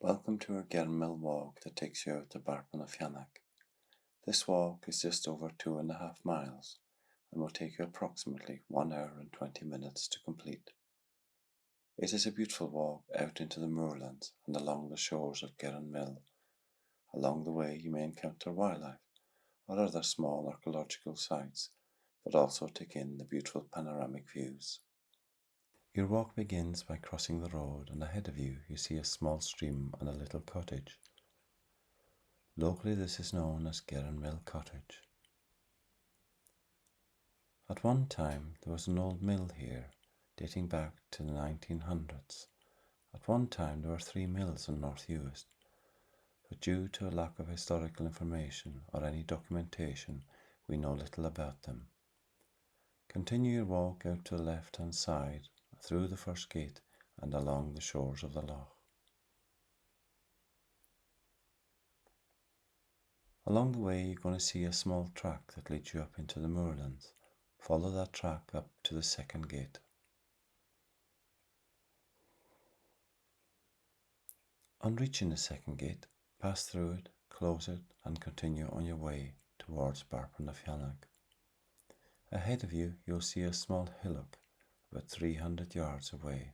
Welcome to our Geirean Mill walk that takes you out to Barpan. This walk is just over 2.5 miles and will take you approximately 1 hour and 20 minutes to complete. It is a beautiful walk out into the moorlands and along the shores of Geirean Mill. Along the way you may encounter wildlife or other small archaeological sites, but also take in the beautiful panoramic views. Your walk begins by crossing the road, and ahead of you see a small stream and a little cottage. Locally this is known as Geirean Mill Cottage. At one time there was an old mill here, dating back to the 1900s. At one time there were 3 mills in North Uist, but due to a lack of historical information or any documentation, we know little about them. Continue your walk out to the left-hand side, through the first gate and along the shores of the loch. Along the way you're going to see a small track that leads you up into the moorlands. Follow that track up to the second gate. On reaching the second gate, pass through it, close it and continue on your way towards Barpan. Ahead of you you'll see a small hillock about 300 yards away.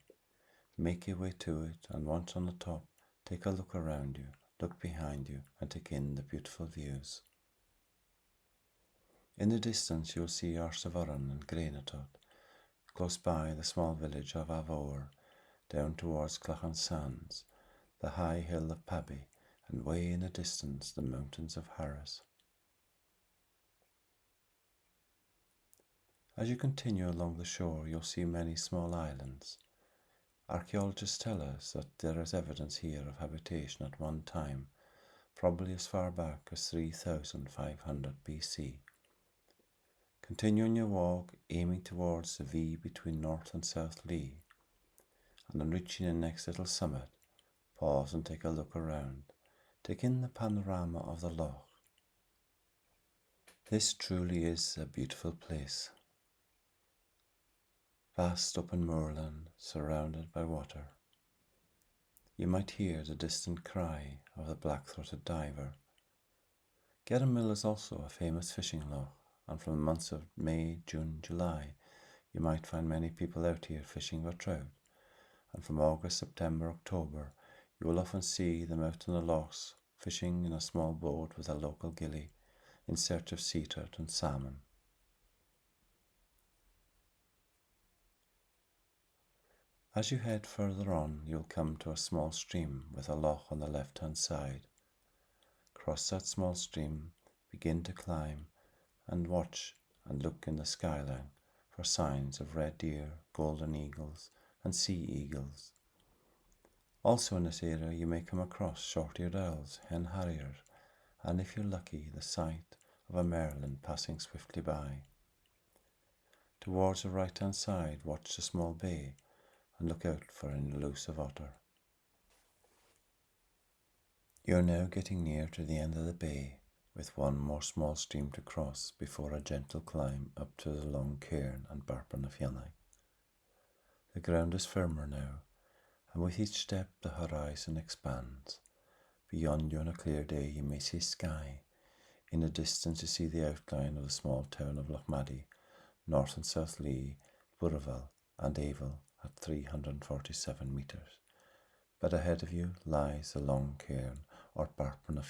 Make your way to it, and once on the top, take a look around you, look behind you and take in the beautiful views. In the distance you'll see Aire and Togail, close by the small village of Aire, down towards Clachan Sands, the high hill of Pabby, and way in the distance the mountains of Harris. As you continue along the shore you'll see many small islands. Archaeologists tell us that there is evidence here of habitation at one time, probably as far back as 3500 BC. Continue on your walk, aiming towards the V between North and South Lee, and on reaching the next little summit, pause and take a look around. Take in the panorama of the loch. This truly is a beautiful place. Vast open moorland surrounded by water. You might hear the distant cry of the black-throated diver. Geirean Mill is also a famous fishing loch, and from the months of May, June, July, you might find many people out here fishing for trout, and from August, September, October, you will often see them out in the lochs fishing in a small boat with a local gillie in search of sea trout and salmon. As you head further on, you'll come to a small stream with a loch on the left-hand side. Cross that small stream, begin to climb, and watch and look in the skyline for signs of red deer, golden eagles, and sea eagles. Also in this area you may come across short-eared owls, hen harriers, and if you're lucky, the sight of a merlin passing swiftly by. Towards the right-hand side, watch the small bay and look out for an elusive otter. You are now getting near to the end of the bay, with one more small stream to cross before a gentle climb up to the long cairn and Barpan. The ground is firmer now, and with each step the horizon expands. Beyond you on a clear day you may see sky. In the distance you see the outline of the small town of Lochmaddy, North and South Lee, Burravel and Aire at 347 metres. But ahead of you lies the long cairn or Barpan.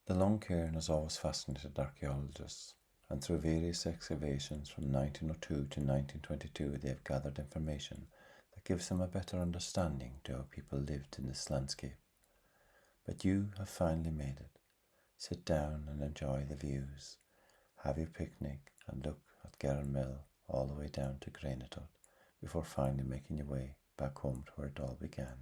The long cairn has always fascinated archaeologists, and through various excavations from 1902 to 1922 they have gathered information that gives them a better understanding to how people lived in this landscape. But you have finally made it. Sit down and enjoy the views. Have your picnic and look at Geirean Mill all the way down to Granitote before finally making your way back home to where it all began.